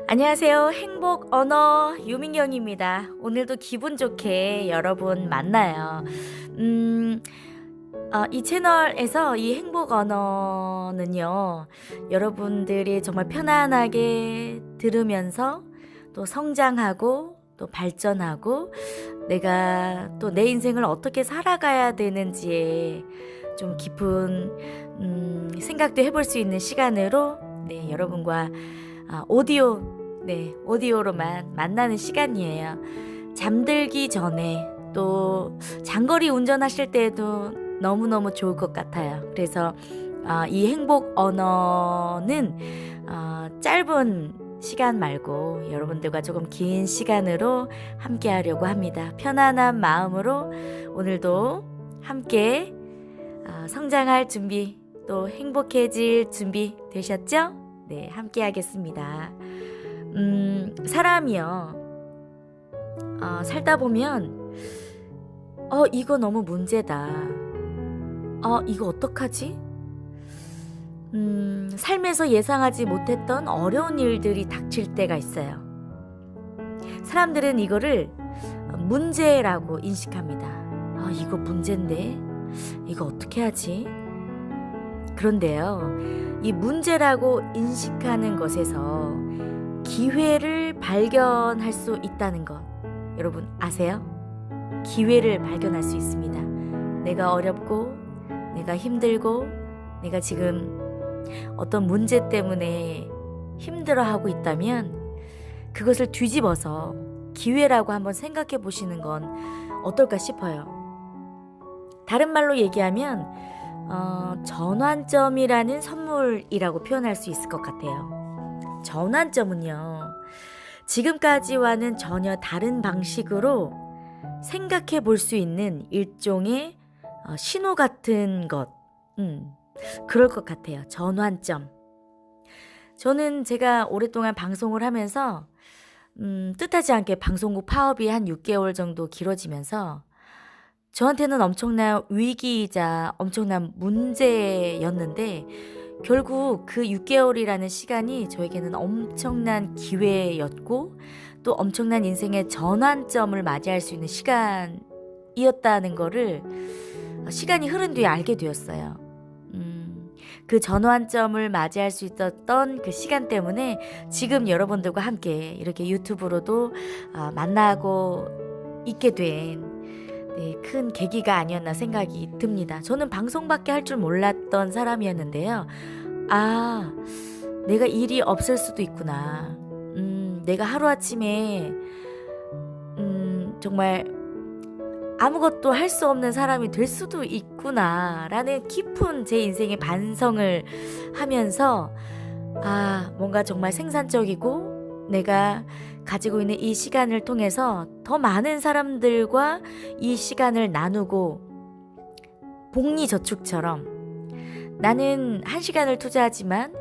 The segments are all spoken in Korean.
안녕하세요. 행복 언어 유민경입니다. 오늘도 기분 좋게 여러분 만나요. 이 채널에서 이 행복 언어는요, 여러분들이 정말 편안하게 들으면서 또 성장하고 또 발전하고 내가 또 내 인생을 어떻게 살아가야 되는지에 좀 깊은 생각도 해볼 수 있는 시간으로 여러분과 오디오로만 만나는 시간이에요. 잠들기 전에 또 장거리 운전하실 때에도 너무너무 좋을 것 같아요. 그래서 이 행복 언어는 짧은 시간 말고 여러분들과 조금 긴 시간으로 함께 하려고 합니다. 편안한 마음으로 오늘도 함께 성장할 준비, 또 행복해질 준비 되셨죠? 네, 함께 하겠습니다. 사람이요, 살다 보면, 이거 너무 문제다. 이거 어떡하지? 삶에서 예상하지 못했던 어려운 일들이 닥칠 때가 있어요. 사람들은 이거를 문제라고 인식합니다. 이거 문제인데, 이거 어떻게 하지? 그런데요, 이 문제라고 인식하는 것에서 기회를 발견할 수 있다는 것, 여러분 아세요? 기회를 발견할 수 있습니다. 내가 어렵고, 내가 힘들고, 내가 지금 어떤 문제 때문에 힘들어하고 있다면 그것을 뒤집어서 기회라고 한번 생각해 보시는 건 어떨까 싶어요. 다른 말로 얘기하면 전환점이라는 선물이라고 표현할 수 있을 것 같아요. 전환점은요, 지금까지와는 전혀 다른 방식으로 생각해 볼 수 있는 일종의 신호 같은 것, 그럴 것 같아요. 전환점. 저는 제가 오랫동안 방송을 하면서 뜻하지 않게 방송국 파업이 한 6개월 정도 길어지면서 저한테는 엄청난 위기이자 엄청난 문제였는데, 결국 그 6개월이라는 시간이 저에게는 엄청난 기회였고 또 엄청난 인생의 전환점을 맞이할 수 있는 시간이었다는 거를 시간이 흐른 뒤에 알게 되었어요. 그 전환점을 맞이할 수 있었던 그 시간 때문에 지금 여러분들과 함께 이렇게 유튜브로도 만나고 있게 된 큰 계기가 아니었나 생각이 듭니다. 저는 방송밖에 할 줄 몰랐던 사람이었는데요. 내가 일이 없을 수도 있구나. 내가 하루아침에 정말 아무것도 할 수 없는 사람이 될 수도 있구나 라는 깊은 제 인생의 반성을 하면서 뭔가 정말 생산적이고 내가 가지고 있는 이 시간을 통해서 더 많은 사람들과 이 시간을 나누고, 복리저축처럼 나는 1시간을 투자하지만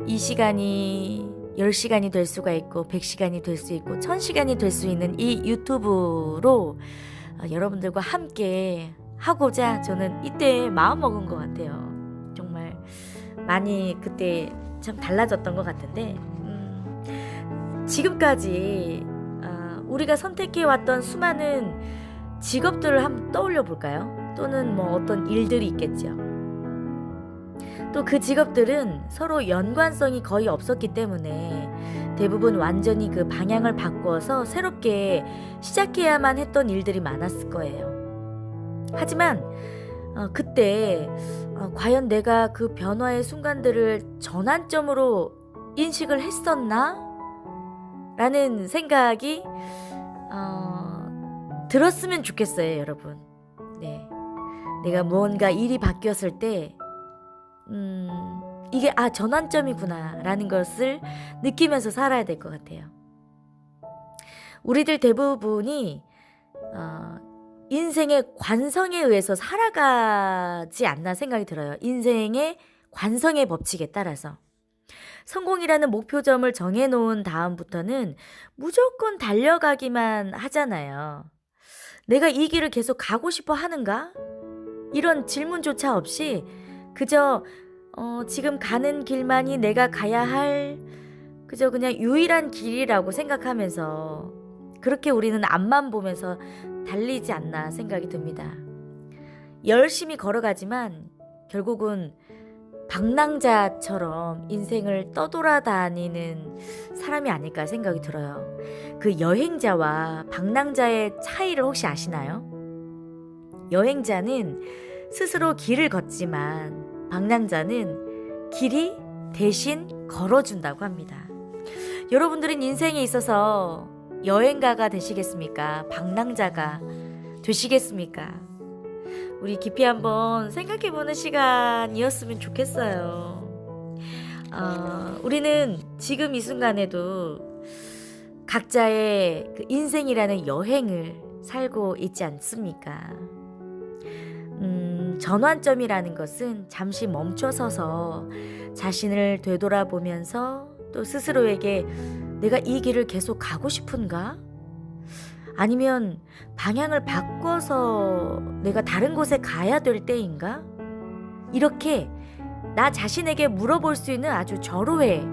이 시간이 10시간이 될 수가 있고 100시간이 될 수 있고 1000시간이 될 수 있는 이 유튜브로 여러분들과 함께 하고자 저는 이때 마음먹은 것 같아요. 정말 많이 그때 참 달라졌던 것 같은데, 지금까지 우리가 선택해왔던 수많은 직업들을 한번 떠올려 볼까요? 또는 뭐 어떤 일들이 있겠죠. 또 그 직업들은 서로 연관성이 거의 없었기 때문에 대부분 완전히 그 방향을 바꿔서 새롭게 시작해야만 했던 일들이 많았을 거예요. 하지만 그때 과연 내가 그 변화의 순간들을 전환점으로 인식을 했었나? 라는 생각이 들었으면 좋겠어요, 여러분. 네, 내가 뭔가 일이 바뀌었을 때 이게 전환점이구나 라는 것을 느끼면서 살아야 될 것 같아요. 우리들 대부분이 인생의 관성에 의해서 살아가지 않나 생각이 들어요. 인생의 관성의 법칙에 따라서 성공이라는 목표점을 정해놓은 다음부터는 무조건 달려가기만 하잖아요. 내가 이 길을 계속 가고 싶어 하는가? 이런 질문조차 없이 그저 지금 가는 길만이 내가 가야 할 그저 그냥 유일한 길이라고 생각하면서 그렇게 우리는 앞만 보면서 달리지 않나 생각이 듭니다. 열심히 걸어가지만 결국은 방랑자처럼 인생을 떠돌아다니는 사람이 아닐까 생각이 들어요. 그 여행자와 방랑자의 차이를 혹시 아시나요? 여행자는 스스로 길을 걷지만 방랑자는 길이 대신 걸어준다고 합니다. 여러분들은 인생에 있어서 여행가가 되시겠습니까? 방랑자가 되시겠습니까? 우리 깊이 한번 생각해보는 시간이었으면 좋겠어요. 우리는 지금 이 순간에도 각자의 그 인생이라는 여행을 살고 있지 않습니까? 전환점이라는 것은 잠시 멈춰서서 자신을 되돌아보면서 또 스스로에게 내가 이 길을 계속 가고 싶은가? 아니면 방향을 바꿔서 내가 다른 곳에 가야 될 때인가? 이렇게 나 자신에게 물어볼 수 있는 아주 절호의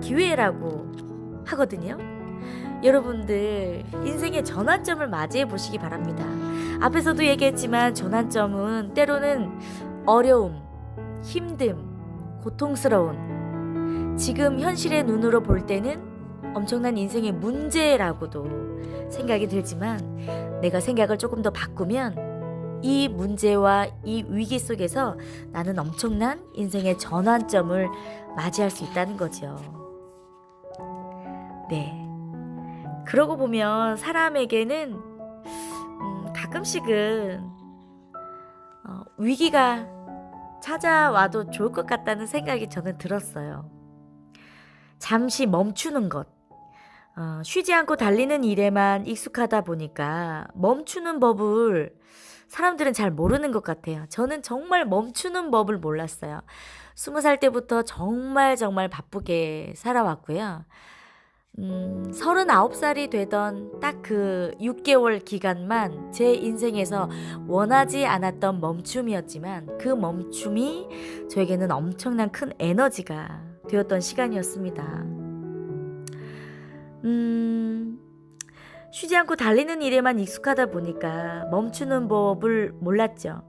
기회라고 하거든요. 여러분들 인생의 전환점을 맞이해 보시기 바랍니다. 앞에서도 얘기했지만 전환점은 때로는 어려움, 힘듦, 고통스러운 지금 현실의 눈으로 볼 때는 엄청난 인생의 문제라고도 생각이 들지만 내가 생각을 조금 더 바꾸면 이 문제와 이 위기 속에서 나는 엄청난 인생의 전환점을 맞이할 수 있다는 거죠. 네. 그러고 보면 사람에게는 가끔씩은 위기가 찾아와도 좋을 것 같다는 생각이 저는 들었어요. 잠시 멈추는 것. 쉬지 않고 달리는 일에만 익숙하다 보니까 멈추는 법을 사람들은 잘 모르는 것 같아요. 저는 정말 멈추는 법을 몰랐어요. 20살 때부터 정말 바쁘게 살아왔고요. 39살이 되던 딱 그 6개월 기간만 제 인생에서 원하지 않았던 멈춤이었지만 그 멈춤이 저에게는 엄청난 큰 에너지가 되었던 시간이었습니다. 쉬지 않고 달리는 일에만 익숙하다 보니까 멈추는 법을 몰랐죠.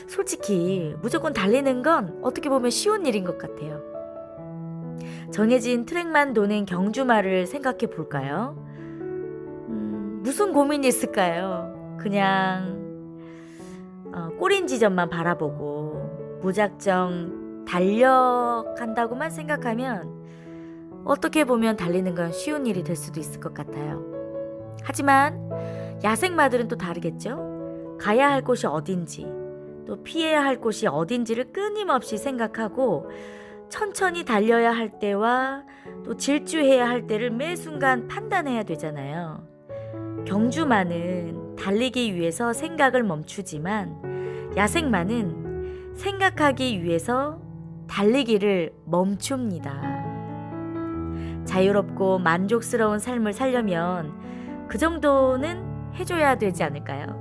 솔직히 무조건 달리는 건 어떻게 보면 쉬운 일인 것 같아요. 정해진 트랙만 도는 경주마를 생각해 볼까요? 무슨 고민이 있을까요? 그냥 꼬린 지점만 바라보고 무작정 달려간다고만 생각하면 어떻게 보면 달리는 건 쉬운 일이 될 수도 있을 것 같아요. 하지만 야생마들은 또 다르겠죠? 가야 할 곳이 어딘지 또 피해야 할 곳이 어딘지를 끊임없이 생각하고 천천히 달려야 할 때와 또 질주해야 할 때를 매 순간 판단해야 되잖아요. 경주마는 달리기 위해서 생각을 멈추지만 야생마는 생각하기 위해서 달리기를 멈춥니다. 자유롭고 만족스러운 삶을 살려면 그 정도는 해줘야 되지 않을까요?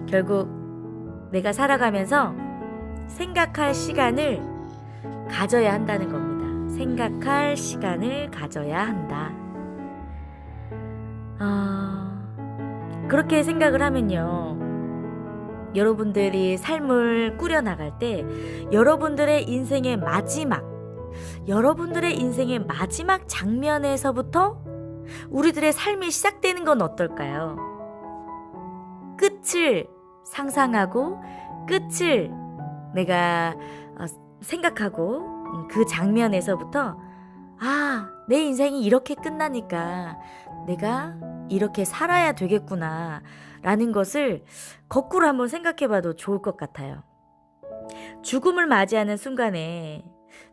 결국 내가 살아가면서 생각할 시간을 가져야 한다는 겁니다. 생각할 시간을 가져야 한다. 그렇게 생각을 하면요. 여러분들이 삶을 꾸려나갈 때 여러분들의 인생의 마지막 장면에서부터 우리들의 삶이 시작되는 건 어떨까요? 끝을 상상하고 끝을 내가 생각하고 그 장면에서부터 내 인생이 이렇게 끝나니까 내가 이렇게 살아야 되겠구나 라는 것을 거꾸로 한번 생각해봐도 좋을 것 같아요. 죽음을 맞이하는 순간에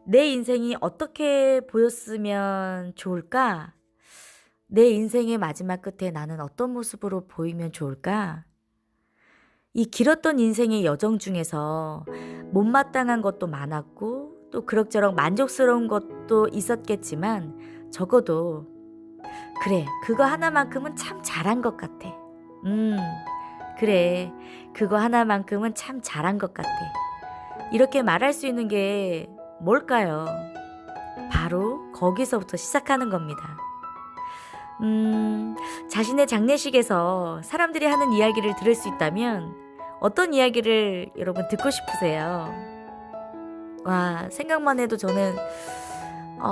내 인생이 어떻게 보였으면 좋을까? 내 인생의 마지막 끝에 나는 어떤 모습으로 보이면 좋을까? 이 길었던 인생의 여정 중에서 못마땅한 것도 많았고 또 그럭저럭 만족스러운 것도 있었겠지만 적어도 그래, 그거 하나만큼은 참 잘한 것 같아. 그래, 그거 하나만큼은 참 잘한 것 같아. 이렇게 말할 수 있는 게 뭘까요? 바로 거기서부터 시작하는 겁니다. 자신의 장례식에서 사람들이 하는 이야기를 들을 수 있다면 어떤 이야기를 여러분 듣고 싶으세요? 와, 생각만 해도 저는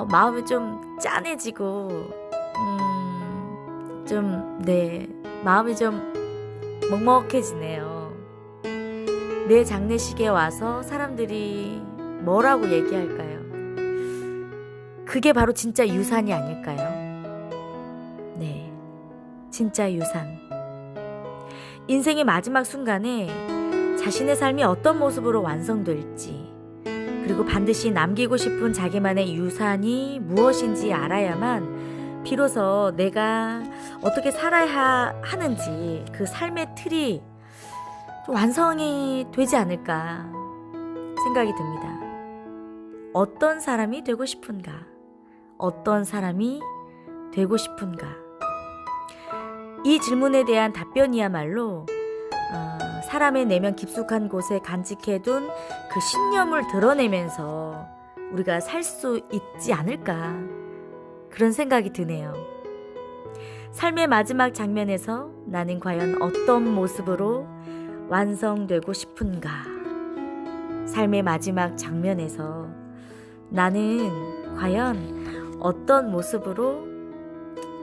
마음이 좀 짠해지고 마음이 좀 먹먹해지네요. 내 장례식에 와서 사람들이 뭐라고 얘기할까요? 그게 바로 진짜 유산이 아닐까요? 네, 진짜 유산. 인생의 마지막 순간에 자신의 삶이 어떤 모습으로 완성될지, 그리고 반드시 남기고 싶은 자기만의 유산이 무엇인지 알아야만 비로소 내가 어떻게 살아야 하는지 그 삶의 틀이 좀 완성이 되지 않을까 생각이 듭니다. 어떤 사람이 되고 싶은가? 어떤 사람이 되고 싶은가? 이 질문에 대한 답변이야말로 사람의 내면 깊숙한 곳에 간직해둔 그 신념을 드러내면서 우리가 살 수 있지 않을까, 그런 생각이 드네요. 삶의 마지막 장면에서 나는 과연 어떤 모습으로 완성되고 싶은가? 삶의 마지막 장면에서 나는 과연 어떤 모습으로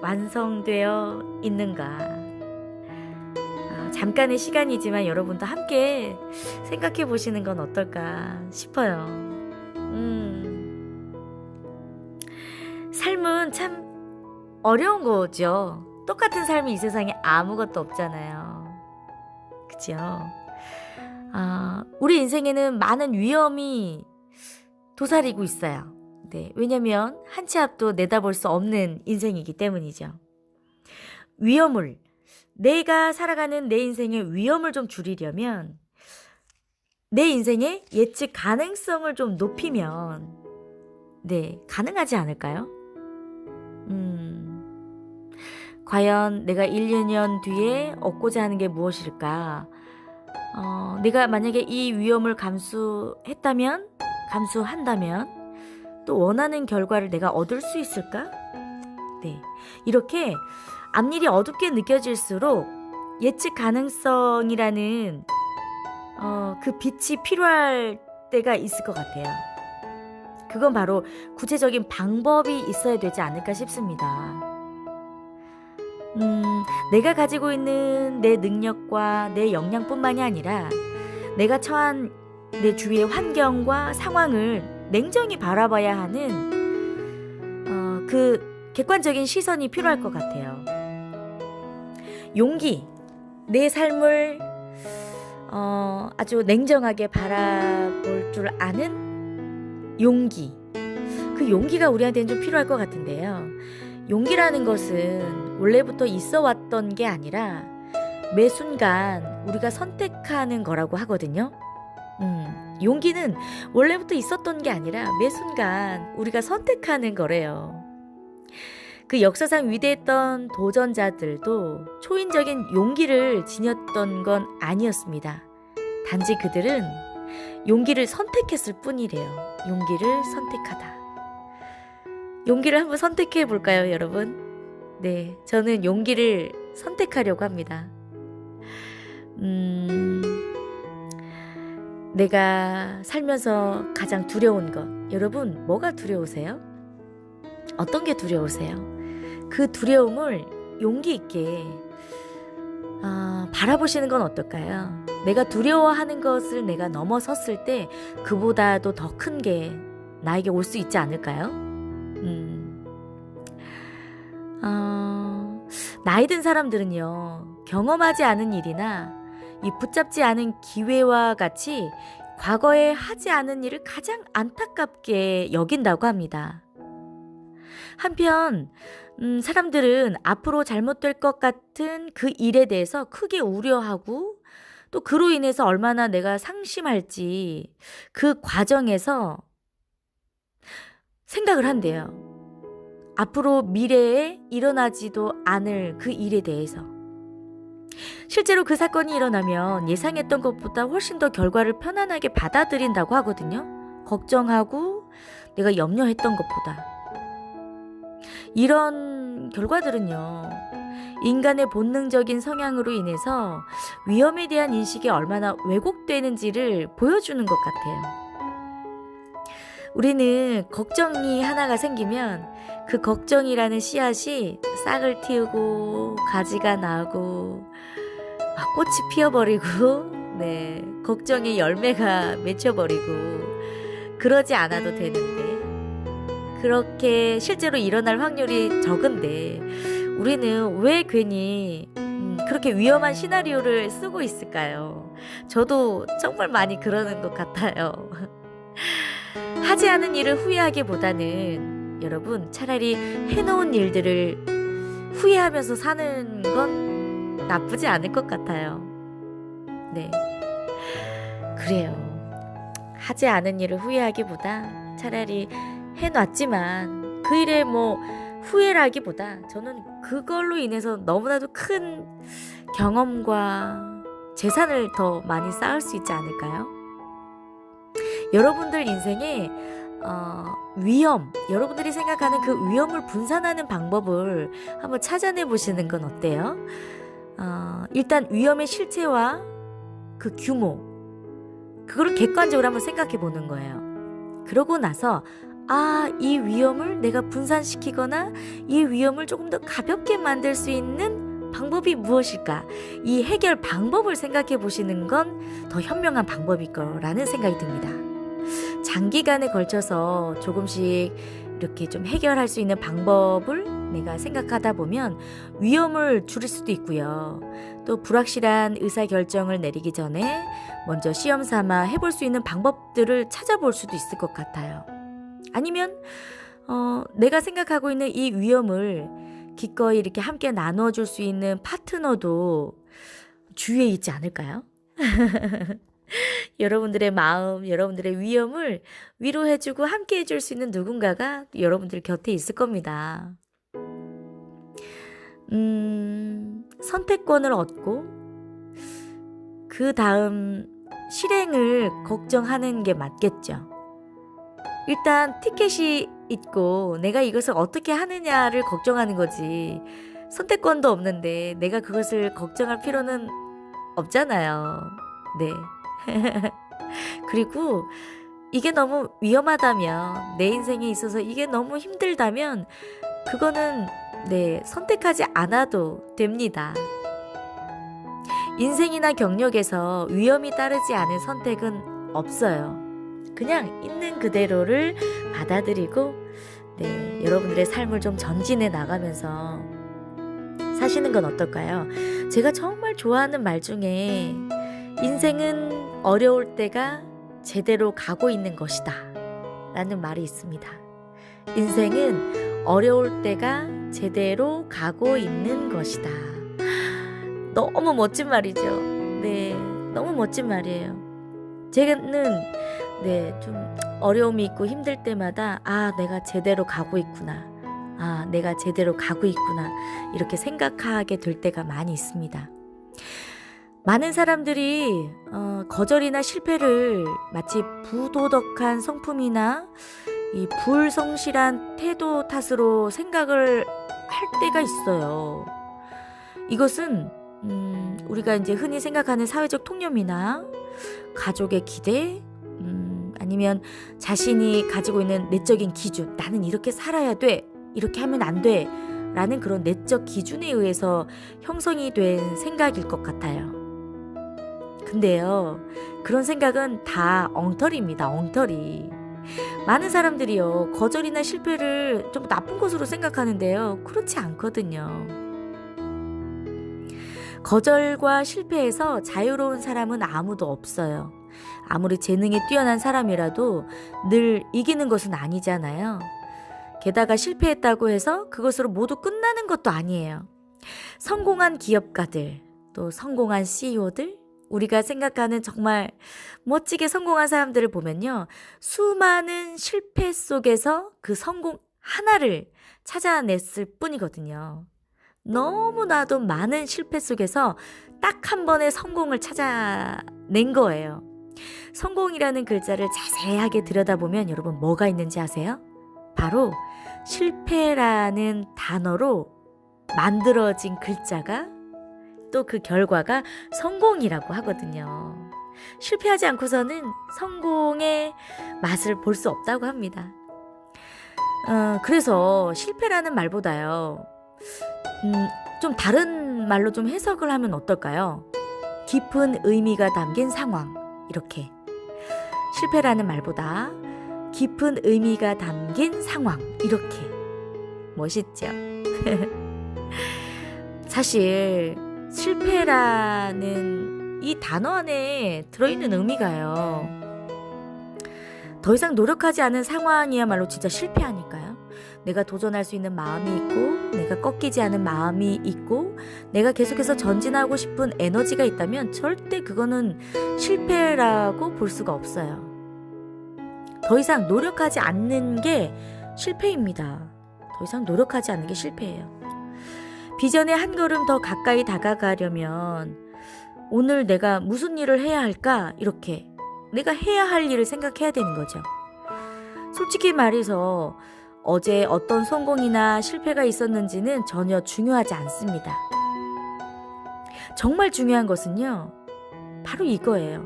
완성되어 있는가? 잠깐의 시간이지만 여러분도 함께 생각해 보시는 건 어떨까 싶어요. 삶은 참 어려운 거죠. 똑같은 삶이 이 세상에 아무것도 없잖아요. 그죠? 우리 인생에는 많은 위험이 도사리고 있어요. 네, 왜냐면 한 치 앞도 내다볼 수 없는 인생이기 때문이죠. 위험을, 내가 살아가는 내 인생의 위험을 좀 줄이려면 내 인생의 예측 가능성을 좀 높이면 가능하지 않을까요? 과연 내가 1, 2년 뒤에 얻고자 하는 게 무엇일까? 내가 만약에 이 위험을 감수한다면 또 원하는 결과를 내가 얻을 수 있을까? 이렇게 앞일이 어둡게 느껴질수록 예측 가능성이라는 그 빛이 필요할 때가 있을 것 같아요. 그건 바로 구체적인 방법이 있어야 되지 않을까 싶습니다. 내가 가지고 있는 내 능력과 내 역량뿐만이 아니라 내가 처한 내 주위의 환경과 상황을 냉정히 바라봐야 하는 그 객관적인 시선이 필요할 것 같아요. 용기, 내 삶을 아주 냉정하게 바라볼 줄 아는 용기, 그 용기가 우리한테는 좀 필요할 것 같은데요. 용기라는 것은 원래부터 있어 왔던 게 아니라 매 순간 우리가 선택하는 거라고 하거든요. 용기는 원래부터 있었던 게 아니라 매 순간 우리가 선택하는 거래요. 그 역사상 위대했던 도전자들도 초인적인 용기를 지녔던 건 아니었습니다. 단지 그들은 용기를 선택했을 뿐이래요. 용기를 선택하다. 용기를 한번 선택해 볼까요, 여러분? 네, 저는 용기를 선택하려고 합니다. 내가 살면서 가장 두려운 것, 여러분 뭐가 두려우세요? 어떤 게 두려우세요? 그 두려움을 용기 있게 바라보시는 건 어떨까요? 내가 두려워하는 것을 내가 넘어섰을 때 그보다도 더 큰 게 나에게 올 수 있지 않을까요? 나이 든 사람들은요, 경험하지 않은 일이나 이 붙잡지 않은 기회와 같이 과거에 하지 않은 일을 가장 안타깝게 여긴다고 합니다. 한편 사람들은 앞으로 잘못될 것 같은 그 일에 대해서 크게 우려하고 또 그로 인해서 얼마나 내가 상심할지 그 과정에서 생각을 한대요. 앞으로 미래에 일어나지도 않을 그 일에 대해서. 실제로 그 사건이 일어나면 예상했던 것보다 훨씬 더 결과를 편안하게 받아들인다고 하거든요. 걱정하고 내가 염려했던 것보다. 이런 결과들은요, 인간의 본능적인 성향으로 인해서 위험에 대한 인식이 얼마나 왜곡되는지를 보여주는 것 같아요. 우리는 걱정이 하나가 생기면 그 걱정이라는 씨앗이 싹을 틔우고 가지가 나고 꽃이 피어버리고 네, 걱정의 열매가 맺혀버리고 그러지 않아도 되는데, 그렇게 실제로 일어날 확률이 적은데 우리는 왜 괜히 그렇게 위험한 시나리오를 쓰고 있을까요? 저도 정말 많이 그러는 것 같아요. 하지 않은 일을 후회하기보다는 여러분, 차라리 해놓은 일들을 후회하면서 사는 건 나쁘지 않을 것 같아요. 네, 그래요. 하지 않은 일을 후회하기보다 차라리 해놨지만 그 일에 뭐 후회라기보다 저는 그걸로 인해서 너무나도 큰 경험과 재산을 더 많이 쌓을 수 있지 않을까요? 여러분들 인생에 위험, 여러분들이 생각하는 그 위험을 분산하는 방법을 한번 찾아내 보시는 건 어때요? 일단 위험의 실체와 그 규모, 그거를 객관적으로 한번 생각해 보는 거예요. 그러고 나서 이 위험을 내가 분산시키거나 이 위험을 조금 더 가볍게 만들 수 있는 방법이 무엇일까? 이 해결 방법을 생각해 보시는 건 더 현명한 방법일 거라는 생각이 듭니다. 장기간에 걸쳐서 조금씩 이렇게 좀 해결할 수 있는 방법을 내가 생각하다 보면 위험을 줄일 수도 있고요. 또 불확실한 의사결정을 내리기 전에 먼저 시험 삼아 해볼 수 있는 방법들을 찾아볼 수도 있을 것 같아요. 아니면 내가 생각하고 있는 이 위험을 기꺼이 이렇게 함께 나눠줄 수 있는 파트너도 주위에 있지 않을까요? 여러분들의 마음, 여러분들의 위험을 위로해주고 함께 해줄 수 있는 누군가가 여러분들 곁에 있을 겁니다. 선택권을 얻고 그 다음 실행을 걱정하는 게 맞겠죠. 일단 티켓이 있고 내가 이것을 어떻게 하느냐를 걱정하는 거지, 선택권도 없는데 내가 그것을 걱정할 필요는 없잖아요. 네. 그리고 이게 너무 위험하다면, 내 인생에 있어서 이게 너무 힘들다면 그거는 선택하지 않아도 됩니다. 인생이나 경력에서 위험이 따르지 않은 선택은 없어요. 그냥 있는 그대로를 받아들이고 여러분들의 삶을 좀 전진해 나가면서 사시는 건 어떨까요? 제가 정말 좋아하는 말 중에 인생은 어려울 때가 제대로 가고 있는 것이다 라는 말이 있습니다. 인생은 어려울 때가 제대로 가고 있는 것이다. 너무 멋진 말이죠. 네, 너무 멋진 말이에요. 제는 좀 어려움이 있고 힘들 때마다 내가 제대로 가고 있구나, 내가 제대로 가고 있구나, 이렇게 생각하게 될 때가 많이 있습니다. 많은 사람들이 거절이나 실패를 마치 부도덕한 성품이나 이 불성실한 태도 탓으로 생각을 할 때가 있어요. 이것은 우리가 이제 흔히 생각하는 사회적 통념이나 가족의 기대, 아니면 자신이 가지고 있는 내적인 기준, 나는 이렇게 살아야 돼, 이렇게 하면 안 돼 라는 그런 내적 기준에 의해서 형성이 된 생각일 것 같아요. 근데요, 그런 생각은 다 엉터리입니다. 엉터리. 많은 사람들이요, 거절이나 실패를 좀 나쁜 것으로 생각하는데요, 그렇지 않거든요. 거절과 실패에서 자유로운 사람은 아무도 없어요. 아무리 재능이 뛰어난 사람이라도 늘 이기는 것은 아니잖아요. 게다가 실패했다고 해서 그것으로 모두 끝나는 것도 아니에요. 성공한 기업가들, 또 성공한 CEO들, 우리가 생각하는 정말 멋지게 성공한 사람들을 보면요, 수많은 실패 속에서 그 성공 하나를 찾아냈을 뿐이거든요. 너무나도 많은 실패 속에서 딱 한 번의 성공을 찾아낸 거예요. 성공이라는 글자를 자세하게 들여다보면 여러분 뭐가 있는지 아세요? 바로 실패라는 단어로 만들어진 글자가 또 그 결과가 성공이라고 하거든요. 실패하지 않고서는 성공의 맛을 볼 수 없다고 합니다. 그래서 실패라는 말보다요, 좀 다른 말로 좀 해석을 하면 어떨까요? 깊은 의미가 담긴 상황, 이렇게. 실패라는 말보다 깊은 의미가 담긴 상황, 이렇게. 멋있죠? 사실 실패라는 이 단어 안에 들어있는 의미가요, 더 이상 노력하지 않은 상황이야말로 진짜 실패하니까요. 내가 도전할 수 있는 마음이 있고, 내가 꺾이지 않은 마음이 있고, 내가 계속해서 전진하고 싶은 에너지가 있다면 절대 그거는 실패라고 볼 수가 없어요. 더 이상 노력하지 않는 게 실패입니다. 더 이상 노력하지 않는 게 실패예요. 비전에 한 걸음 더 가까이 다가가려면 오늘 내가 무슨 일을 해야 할까? 이렇게 내가 해야 할 일을 생각해야 되는 거죠. 솔직히 말해서 어제 어떤 성공이나 실패가 있었는지는 전혀 중요하지 않습니다. 정말 중요한 것은요, 바로 이거예요.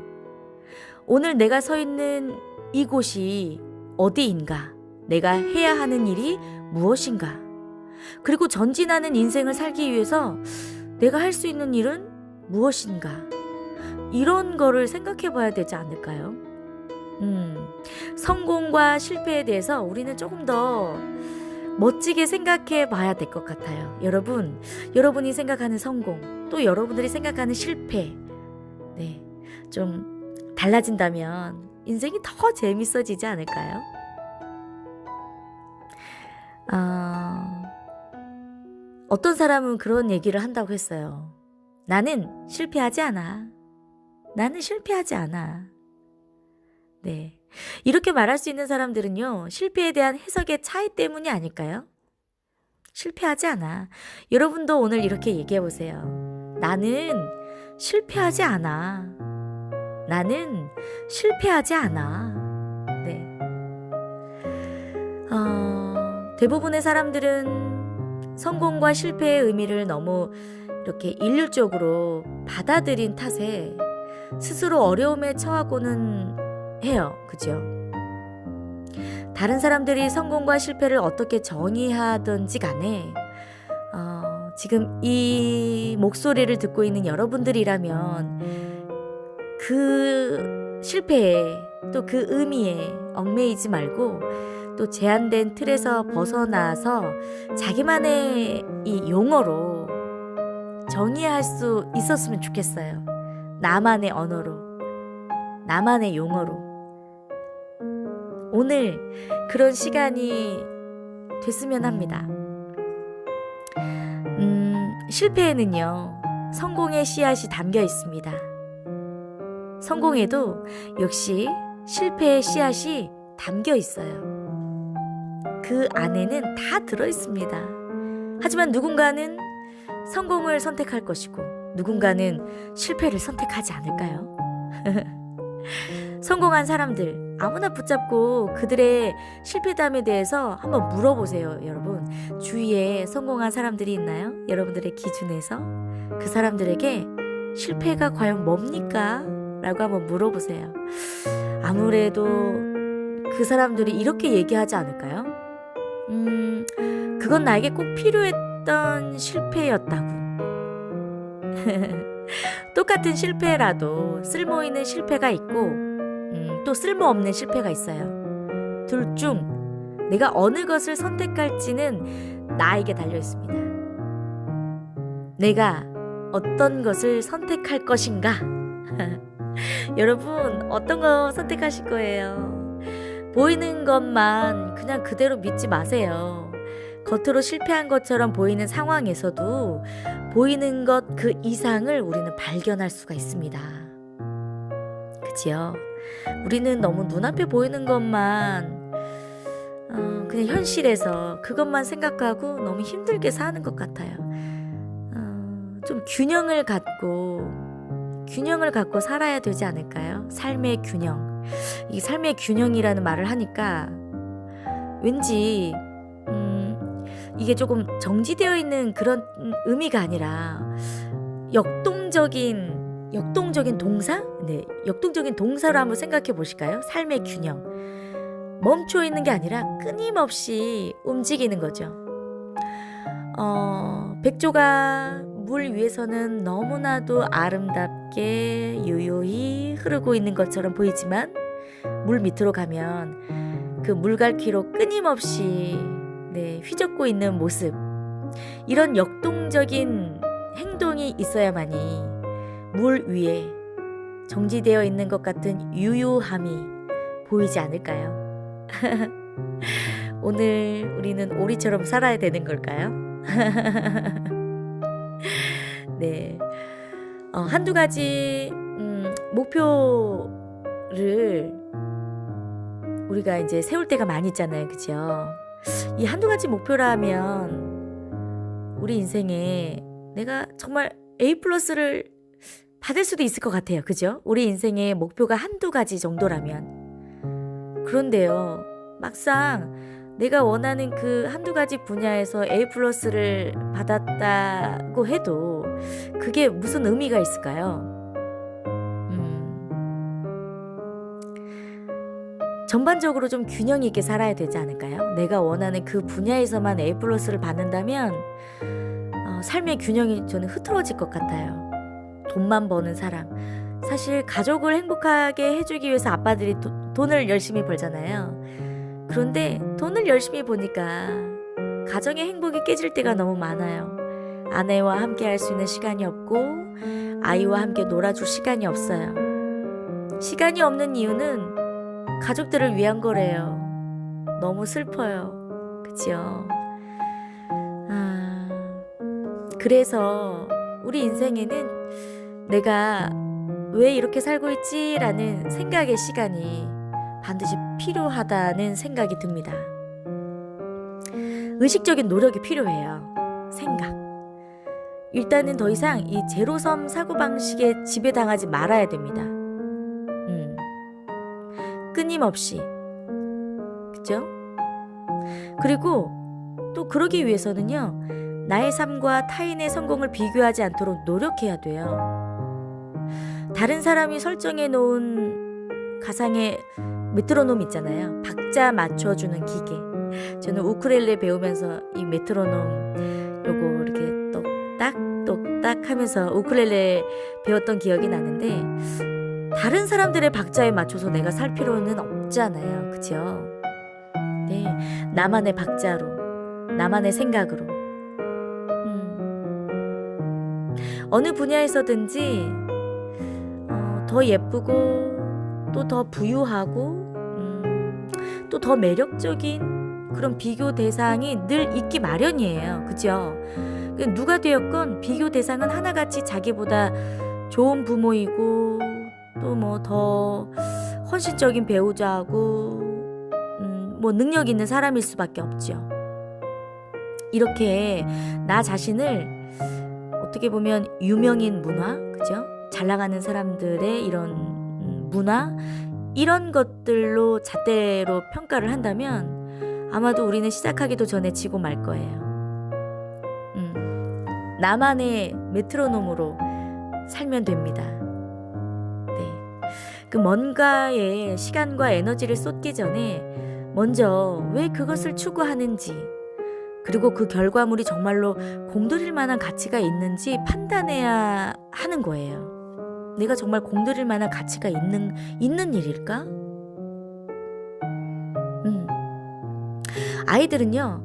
오늘 내가 서 있는 이곳이 어디인가? 내가 해야 하는 일이 무엇인가? 그리고 전진하는 인생을 살기 위해서 내가 할 수 있는 일은 무엇인가? 이런 거를 생각해 봐야 되지 않을까요? 성공과 실패에 대해서 우리는 조금 더 멋지게 생각해 봐야 될 것 같아요. 여러분이 생각하는 성공, 또 여러분들이 생각하는 실패, 네, 좀 달라진다면 인생이 더 재밌어지지 않을까요? 어떤 사람은 그런 얘기를 한다고 했어요. 나는 실패하지 않아. 나는 실패하지 않아. 네. 이렇게 말할 수 있는 사람들은요, 실패에 대한 해석의 차이 때문이 아닐까요? 실패하지 않아. 여러분도 오늘 이렇게 얘기해 보세요. 나는 실패하지 않아. 나는 실패하지 않아. 네. 대부분의 사람들은 성공과 실패의 의미를 너무 이렇게 일률적으로 받아들인 탓에 스스로 어려움에 처하고는 해요. 그죠? 다른 사람들이 성공과 실패를 어떻게 정의하든지 간에 지금 이 목소리를 듣고 있는 여러분들이라면 그 실패에 또 그 의미에 얽매이지 말고 또 제한된 틀에서 벗어나서 자기만의 이 용어로 정의할 수 있었으면 좋겠어요. 나만의 언어로, 나만의 용어로. 오늘 그런 시간이 됐으면 합니다. 실패에는요, 성공의 씨앗이 담겨 있습니다. 성공에도 역시 실패의 씨앗이 담겨 있어요. 그 안에는 다 들어 있습니다. 하지만 누군가는 성공을 선택할 것이고 누군가는 실패를 선택하지 않을까요? 성공한 사람들 아무나 붙잡고 그들의 실패담에 대해서 한번 물어보세요. 여러분, 주위에 성공한 사람들이 있나요? 여러분들의 기준에서 그 사람들에게 실패가 과연 뭡니까? 라고 한번 물어보세요. 아무래도 그 사람들이 이렇게 얘기하지 않을까요? 그건 나에게 꼭 필요했던 실패였다고. 똑같은 실패라도 쓸모있는 실패가 있고 또 쓸모없는 실패가 있어요. 둘 중 내가 어느 것을 선택할지는 나에게 달려 있습니다. 내가 어떤 것을 선택할 것인가? 여러분, 어떤 거 선택하실 거예요? 보이는 것만 그냥 그대로 믿지 마세요. 겉으로 실패한 것처럼 보이는 상황에서도 보이는 것 그 이상을 우리는 발견할 수가 있습니다. 그치요? 우리는 너무 눈앞에 보이는 것만 그냥 현실에서 그것만 생각하고 너무 힘들게 사는 것 같아요. 좀 균형을 갖고 살아야 되지 않을까요? 삶의 균형. 이 삶의 균형이라는 말을 하니까 왠지 이게 조금 정지되어 있는 그런 의미가 아니라 역동적인 동사? 네, 역동적인 동사로 한번 생각해 보실까요? 삶의 균형. 멈춰 있는 게 아니라 끊임없이 움직이는 거죠. 백조가 물 위에서는 너무나도 아름답게 유유히 흐르고 있는 것처럼 보이지만 물 밑으로 가면 그 물갈퀴로 끊임없이 휘젓고 있는 모습, 이런 역동적인 행동이 있어야만이 물 위에 정지되어 있는 것 같은 유유함이 보이지 않을까요? 오늘 우리는 오리처럼 살아야 되는 걸까요? 네. 한두 가지 목표를 우리가 이제 세울 때가 많이 있잖아요. 그죠? 이 한두 가지 목표라면 우리 인생에 내가 정말 A+를 받을 수도 있을 것 같아요. 그죠? 우리 인생의 목표가 한두 가지 정도라면. 그런데요, 막상 내가 원하는 그 한두 가지 분야에서 A+를 받았다고 해도 그게 무슨 의미가 있을까요? 전반적으로 좀 균형 있게 살아야 되지 않을까요? 내가 원하는 그 분야에서만 A+를 받는다면 삶의 균형이 저는 흐트러질 것 같아요. 돈만 버는 사람, 사실 가족을 행복하게 해주기 위해서 아빠들이 돈을 열심히 벌잖아요. 그런데 돈을 열심히 버니까 가정의 행복이 깨질 때가 너무 많아요. 아내와 함께 할 수 있는 시간이 없고 아이와 함께 놀아줄 시간이 없어요. 시간이 없는 이유는 가족들을 위한 거래요. 너무 슬퍼요. 그치요? 그래서 우리 인생에는 내가 왜 이렇게 살고 있지라는 생각의 시간이 반드시 필요하다는 생각이 듭니다. 의식적인 노력이 필요해요. 생각. 일단은 더 이상 이 제로섬 사고방식에 지배당하지 말아야 됩니다. 끊임없이. 그죠? 그리고 또 그러기 위해서는요, 나의 삶과 타인의 성공을 비교하지 않도록 노력해야 돼요. 다른 사람이 설정해 놓은 가상의 메트로놈 있잖아요. 박자 맞춰주는 기계. 저는 우쿨렐레 배우면서 이 메트로놈 요거 이렇게 똑딱 하면서 우쿨렐레 배웠던 기억이 나는데, 다른 사람들의 박자에 맞춰서 내가 살 필요는 없잖아요. 그죠? 네, 나만의 박자로, 나만의 생각으로. 어느 분야에서든지 더 예쁘고 또 더 부유하고 또 더 매력적인 그런 비교 대상이 늘 있기 마련이에요. 그죠? 누가 되었건 비교 대상은 하나같이 자기보다 좋은 부모이고 또 뭐 더 헌신적인 배우자고 뭐 능력 있는 사람일 수밖에 없죠. 이렇게 나 자신을 어떻게 보면 유명인 문화, 그죠? 잘 나가는 사람들의 이런 문화, 이런 것들로 잣대로 평가를 한다면 아마도 우리는 시작하기도 전에 지고 말 거예요. 나만의 메트로놈으로 살면 됩니다. 네. 그 뭔가에 시간과 에너지를 쏟기 전에 먼저 왜 그것을 추구하는지, 그리고 그 결과물이 정말로 공들일 만한 가치가 있는지 판단해야 하는 거예요. 내가 정말 공들일 만한 가치가 있는 일일까? 아이들은요,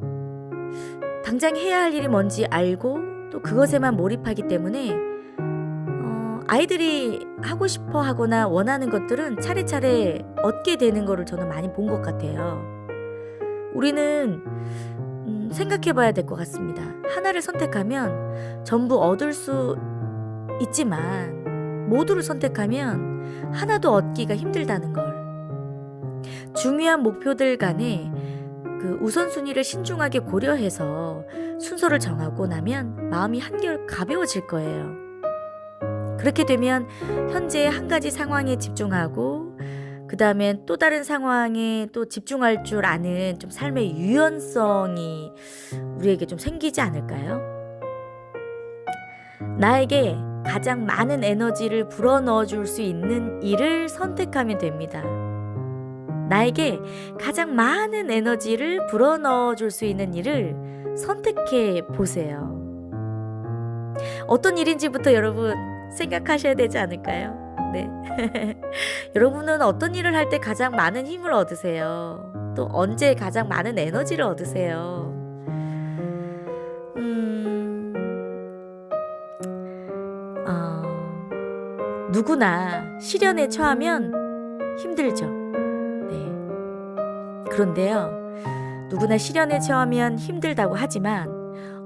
당장 해야 할 일이 뭔지 알고 또 그것에만 몰입하기 때문에 아이들이 하고 싶어 하거나 원하는 것들은 차례차례 얻게 되는 거를 저는 많이 본 것 같아요. 우리는 생각해 봐야 될 것 같습니다. 하나를 선택하면 전부 얻을 수 있지만 모두를 선택하면 하나도 얻기가 힘들다는 걸. 중요한 목표들 간에 그 우선순위를 신중하게 고려해서 순서를 정하고 나면 마음이 한결 가벼워질 거예요. 그렇게 되면 현재의 한 가지 상황에 집중하고 그 다음에 또 다른 상황에 또 집중할 줄 아는 좀 삶의 유연성이 우리에게 좀 생기지 않을까요? 나에게 가장 많은 에너지를 불어넣어 줄 수 있는 일을 선택하면 됩니다. 나에게 가장 많은 에너지를 불어넣어 줄 수 있는 일을 선택해 보세요. 어떤 일인지부터 여러분 생각하셔야 되지 않을까요? 네. 여러분은 어떤 일을 할 때 가장 많은 힘을 얻으세요? 또 언제 가장 많은 에너지를 얻으세요? 누구나 시련에 처하면 힘들죠. 네. 그런데요, 누구나 시련에 처하면 힘들다고 하지만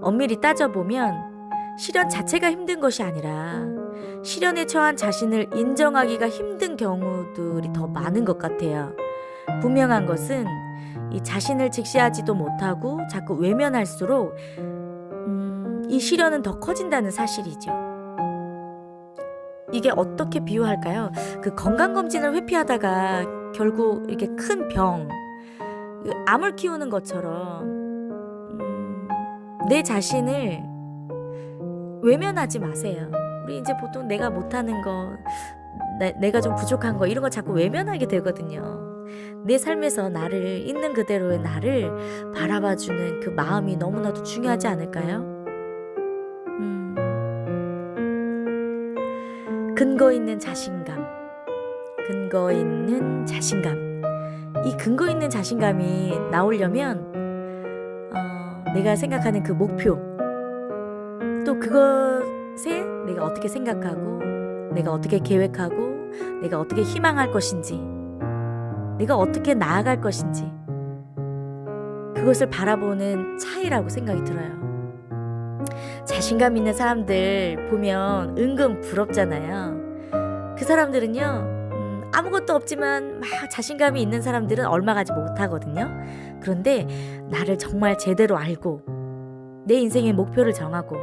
엄밀히 따져보면 시련 자체가 힘든 것이 아니라 시련에 처한 자신을 인정하기가 힘든 경우들이 더 많은 것 같아요. 분명한 것은 이 자신을 직시하지도 못하고 자꾸 외면할수록 이 시련은 더 커진다는 사실이죠. 이게 어떻게 비유할까요? 그 건강검진을 회피하다가 결국 이렇게 큰 병, 암을 키우는 것처럼 내 자신을 외면하지 마세요. 우리 이제 보통 내가 못하는 거, 내가 좀 부족한 거 이런 거 자꾸 외면하게 되거든요. 내 삶에서 나를 있는 그대로의 나를 바라봐주는 그 마음이 너무나도 중요하지 않을까요? 근거 있는 자신감, 근거 있는 자신감. 이 근거 있는 자신감이 나오려면 내가 생각하는 그 목표, 또 그것에 내가 어떻게 생각하고 내가 어떻게 계획하고 내가 어떻게 희망할 것인지 내가 어떻게 나아갈 것인지 그것을 바라보는 차이라고 생각이 들어요. 자신감 있는 사람들 보면 은근 부럽잖아요. 그 사람들은요 아무것도 없지만 막 자신감이 있는 사람들은 얼마 가지 못하거든요. 그런데 나를 정말 제대로 알고 내 인생의 목표를 정하고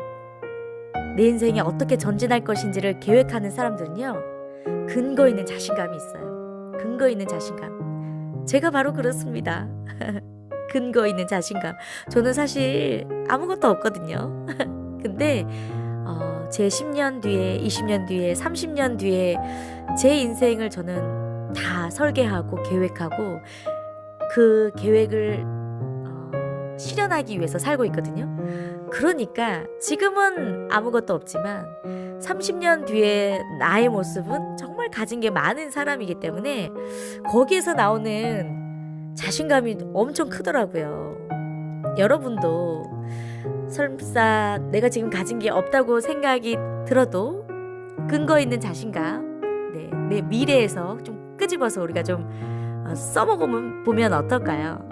내 인생에 어떻게 전진할 것인지를 계획하는 사람들은요 근거 있는 자신감이 있어요. 근거 있는 자신감. 제가 바로 그렇습니다. 근거 있는 자신감. 저는 사실 아무것도 없거든요. 근데 제 10년 뒤에 20년 뒤에 30년 뒤에 제 인생을 저는 다 설계하고 계획하고 그 계획을 실현하기 위해서 살고 있거든요. 그러니까 지금은 아무것도 없지만 30년 뒤에 나의 모습은 정말 가진 게 많은 사람이기 때문에 거기에서 나오는 자신감이 엄청 크더라고요. 여러분도 설사 내가 지금 가진 게 없다고 생각이 들어도 근거 있는 자신감, 네, 내 미래에서 좀 끄집어서 우리가 좀 써먹으면 어떨까요?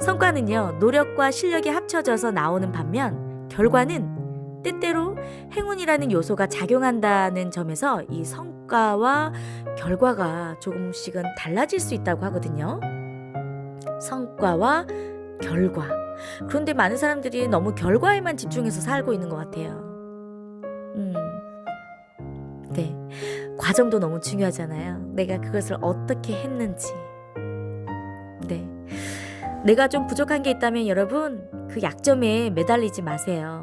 성과는요 노력과 실력이 합쳐져서 나오는 반면 결과는 때때로 행운이라는 요소가 작용한다는 점에서 이 성과와 결과가 조금씩은 달라질 수 있다고 하거든요. 성과와 결과. 그런데 많은 사람들이 너무 결과에만 집중해서 살고 있는 것 같아요. 네, 과정도 너무 중요하잖아요. 내가 그것을 어떻게 했는지. 네, 내가 좀 부족한 게 있다면 여러분 그 약점에 매달리지 마세요.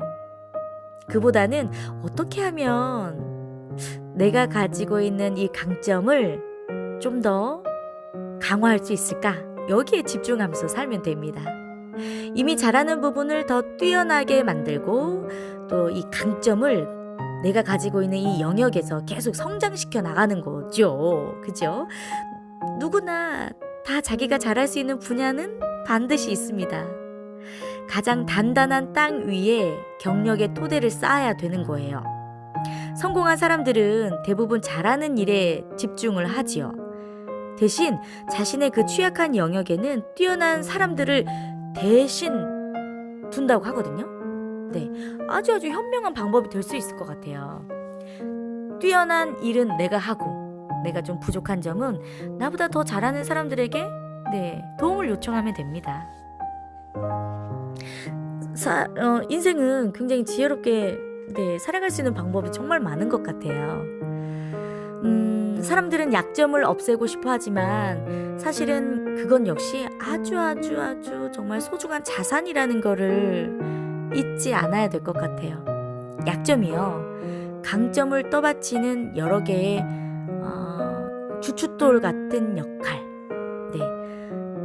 그보다는 어떻게 하면 내가 가지고 있는 이 강점을 좀 더 강화할 수 있을까? 여기에 집중하면서 살면 됩니다. 이미 잘하는 부분을 더 뛰어나게 만들고 또 이 강점을 내가 가지고 있는 이 영역에서 계속 성장시켜 나가는 거죠. 그죠? 누구나 다 자기가 잘할 수 있는 분야는 반드시 있습니다. 가장 단단한 땅 위에 경력의 토대를 쌓아야 되는 거예요. 성공한 사람들은 대부분 잘하는 일에 집중을 하지요. 대신 자신의 그 취약한 영역에는 뛰어난 사람들을 대신 둔다고 하거든요. 네, 아주 현명한 방법이 될 수 있을 것 같아요. 뛰어난 일은 내가 하고 내가 좀 부족한 점은 나보다 더 잘하는 사람들에게 도움을 요청하면 됩니다. 인생은 굉장히 지혜롭게 살아갈 수 있는 방법이 정말 많은 것 같아요. 사람들은 약점을 없애고 싶어 하지만 사실은 그건 역시 아주 정말 소중한 자산이라는 거를 잊지 않아야 될 것 같아요. 약점이요. 강점을 떠받치는 여러 개의 주춧돌 같은 역할. 네.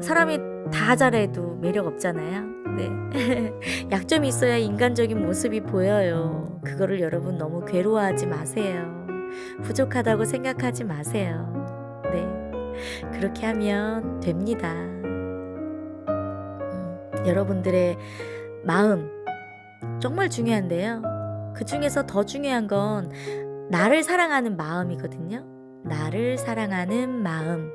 사람이 다 잘해도 매력 없잖아요. 네. 약점이 있어야 인간적인 모습이 보여요. 그거를 여러분 너무 괴로워하지 마세요. 부족하다고 생각하지 마세요. 네. 그렇게 하면 됩니다. 여러분들의 마음 정말 중요한데요. 그 중에서 더 중요한 건 나를 사랑하는 마음이거든요. 나를 사랑하는 마음.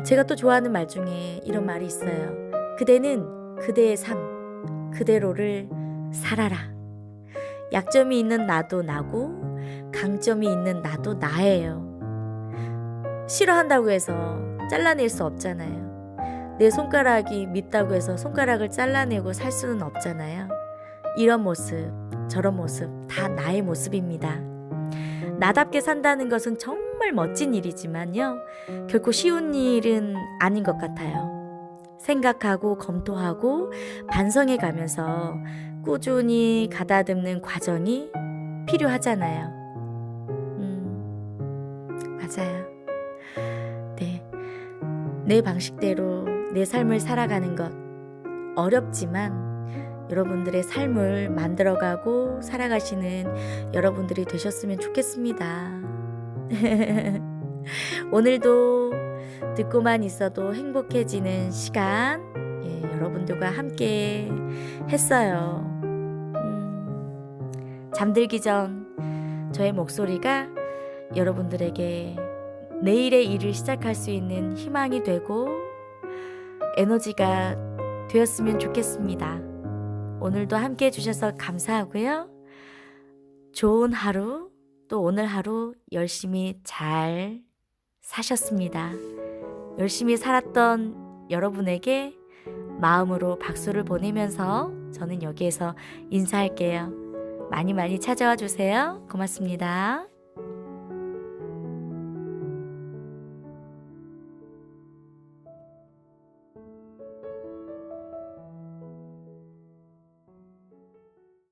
제가 또 좋아하는 말 중에 이런 말이 있어요. 그대는 그대의 삶, 그대로를 살아라. 약점이 있는 나도 나고 강점이 있는 나도 나예요. 싫어한다고 해서 잘라낼 수 없잖아요. 내 손가락이 밉다고 해서 손가락을 잘라내고 살 수는 없잖아요. 이런 모습, 저런 모습 다 나의 모습입니다. 나답게 산다는 것은 정말 멋진 일이지만요. 결코 쉬운 일은 아닌 것 같아요. 생각하고 검토하고 반성해 가면서 꾸준히 가다듬는 과정이 필요하잖아요. 맞아요. 네. 내 방식대로 내 삶을 살아가는 것 어렵지만 여러분들의 삶을 만들어가고 살아가시는 여러분들이 되셨으면 좋겠습니다. 오늘도 듣고만 있어도 행복해지는 시간 여러분들과 함께 했어요. 잠들기 전 저의 목소리가 여러분들에게 내일의 일을 시작할 수 있는 희망이 되고 에너지가 되었으면 좋겠습니다. 오늘도 함께 해주셔서 감사하고요. 좋은 하루, 또 오늘 하루 열심히 잘 사셨습니다. 열심히 살았던 여러분에게 마음으로 박수를 보내면서 저는 여기에서 인사할게요. 많이 찾아와 주세요. 고맙습니다.